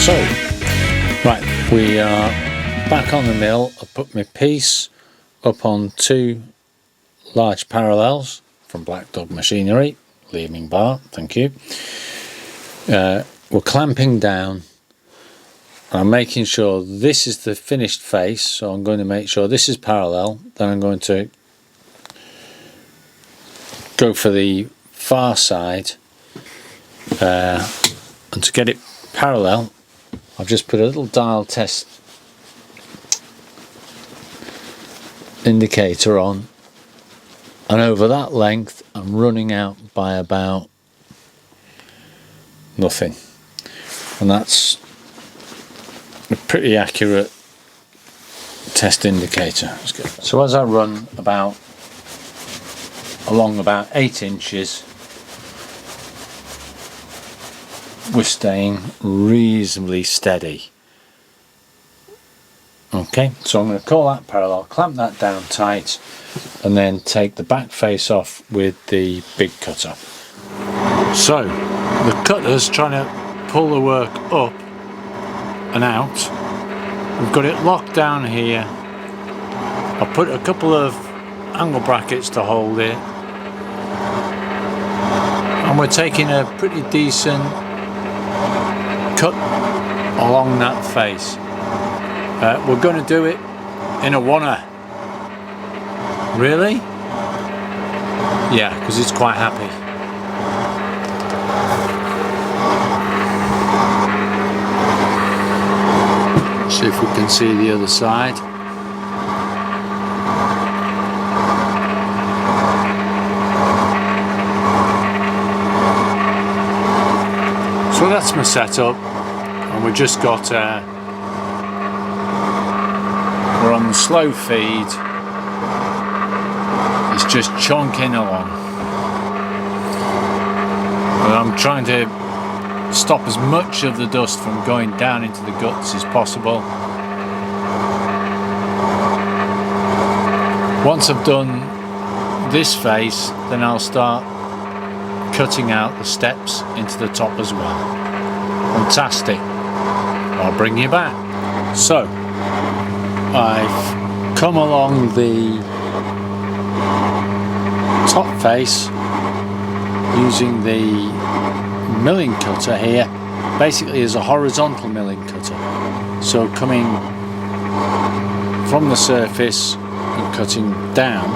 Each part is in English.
So, right, we are back on the mill. I put my piece up on 2 large parallels from Black Dog Machinery, leaving bar, thank you. We're clamping down. I'm making sure this is the finished face, so I'm going to make sure this is parallel. Then I'm going to go for the far side, and to get it parallel I've just put a little dial test indicator on, and over that length I'm running out by about nothing, and that's a pretty accurate test indicator. So as I run along about 8 inches, we're staying reasonably steady. Okay, so I'm going to call that parallel, clamp that down tight, and then take the back face off with the big cutter. So the cutter's trying to pull the work up and out. We've got it locked down here. I've put a couple of angle brackets to hold it, and we're taking a pretty decent cut along that face. We're going to do it in a 1er. Really? Yeah, because it's quite happy. See if we can see the other side. So that's my setup, and we just got we're on the slow feed. It's just chonking along, but I'm trying to stop as much of the dust from going down into the guts as possible. Once I've done this face, then I'll start cutting out the steps into the top as well. Fantastic. I'll bring you back. So I've come along the top face using the milling cutter here, basically as a horizontal milling cutter. So coming from the surface and cutting down,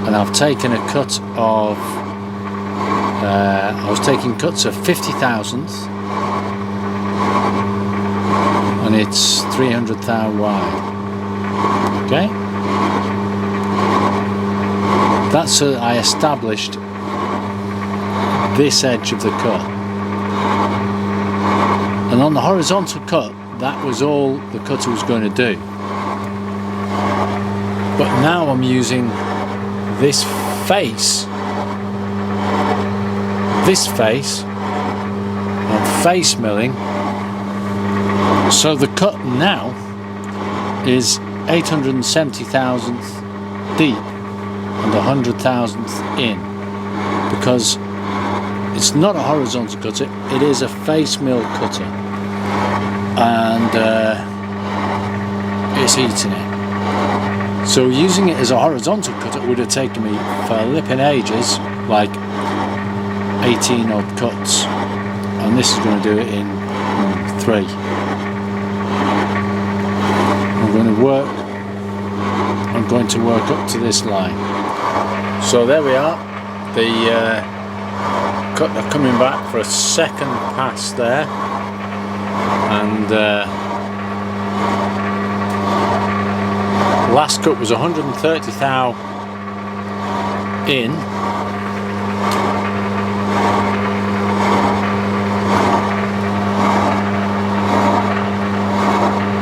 and I've taken a cut of I was taking cuts of 50,000ths, and it's 300 thou wide. Okay, that's so that I established this edge of the cut, and on the horizontal cut that was all the cutter was going to do. But now I'm using this face of face milling, so the cut now is 870,000th deep and 100,000th in, because it's not a horizontal cutter, it is a face mill cutter, and it's eating it. So using it as a horizontal cutter would have taken me for flipping ages, like 18 odd cuts, and this is going to do it in 3. I'm going to work up to this line. So there we are, the cutter coming back for a second pass there, and last cut was 130 thou in,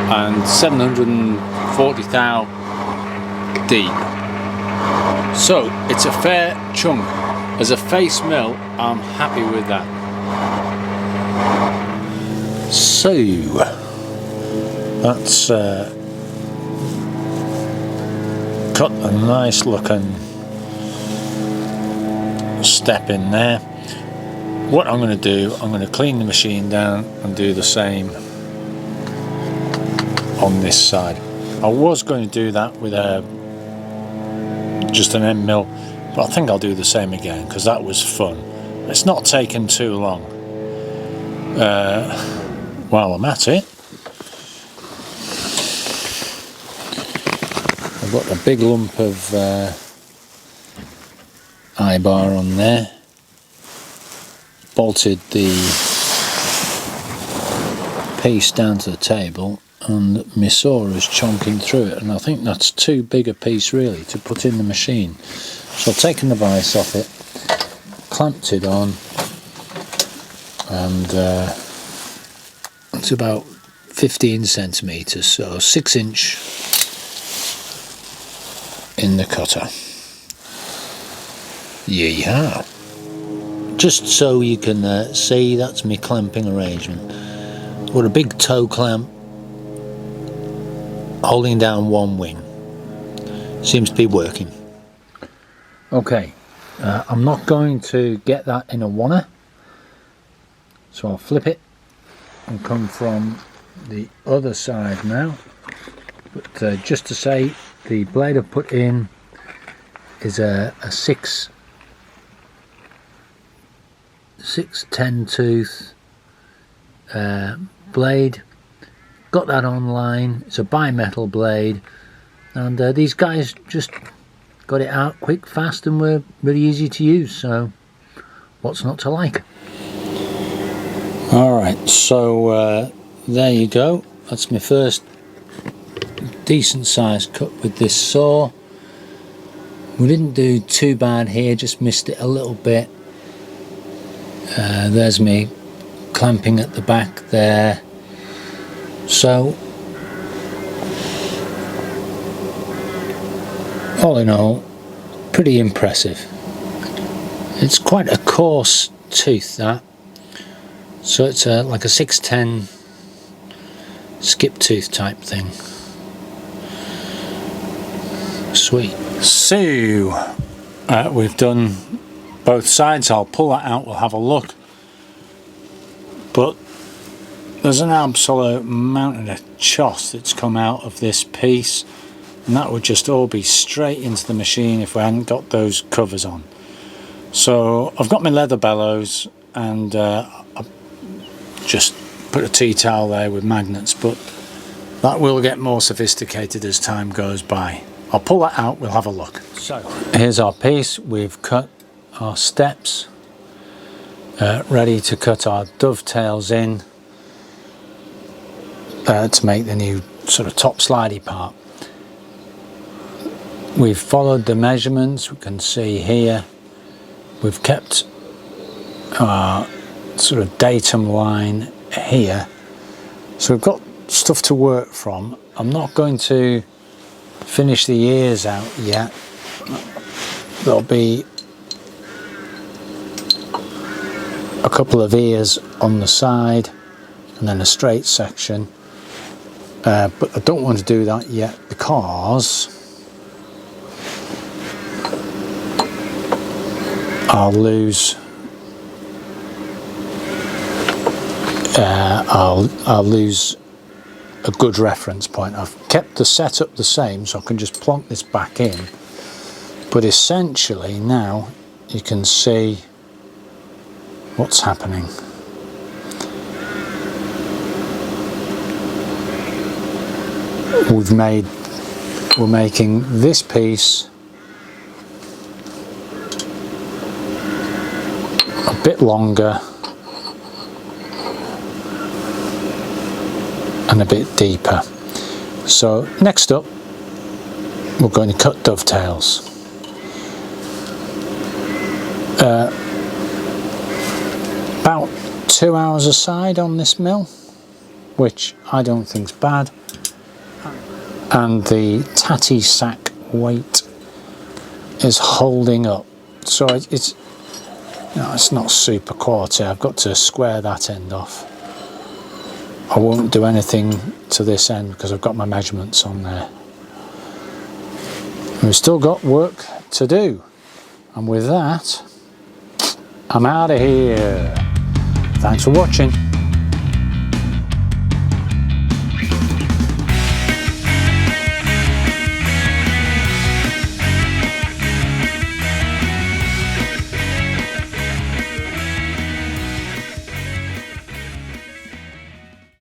and 740 thou deep. So it's a fair chunk. As a face mill, I'm happy with that. So that's cut a nice looking step in there. what I'm going to do, I'm going to clean the machine down and do the same on this side. I was going to do that with just an end mill, but I think I'll do the same again because that was fun. It's not taken too long. While I'm at it, I've got a big lump of eye-bar on there, bolted the piece down to the table, and my saw is chonking through it, and I think that's too big a piece really to put in the machine. So I've taken the vise off it, clamped it on, and it's about 15 centimetres, so 6" in the cutter. Yeehaw! Just so you can see, that's my clamping arrangement. I've got a big toe clamp holding down one wing. Seems to be working. Okay, I'm not going to get that in a wanner, so I'll flip it and come from the other side now. But just to say, the blade I've put in is a 610 tooth blade. Got that online. It's a bimetal blade, and these guys just got it out quick, fast, and were really easy to use, so what's not to like? Alright, so there you go. That's my first decent sized cut with this saw. We didn't do too bad here, just missed it a little bit. There's me clamping at the back there. So all in all, pretty impressive. It's quite a coarse tooth, that, so it's like a 610 skip tooth type thing. Sweet. So we've done both sides. I'll pull that out, we'll have a look, but there's an absolute mountain of choss that's come out of this piece, and that would just all be straight into the machine if we hadn't got those covers on. So I've got my leather bellows, and I've just put a tea towel there with magnets, but that will get more sophisticated as time goes by. I'll pull that out, we'll have a look. So here's our piece. We've cut our steps, ready to cut our dovetails in to make the new sort of top slidey part. We've followed the measurements. We can see here we've kept our sort of datum line here, so we've got stuff to work from. I'm not going to finish the ears out yet. There'll be a couple of ears on the side and then a straight section, but I don't want to do that yet because I'll lose I'll lose a good reference point. I've kept the setup the same, so I can just plonk this back in, but essentially now you can see what's happening. We're making this piece a bit longer and a bit deeper. So next up, we're going to cut dovetails. About 2 hours a side on this mill, which I don't think's bad, and the tatty sack weight is holding up, so it's not super quality. I've got to square that end off. I won't do anything to this end because I've got my measurements on there. We've still got work to do, and with that, I'm out of here. Thanks for watching.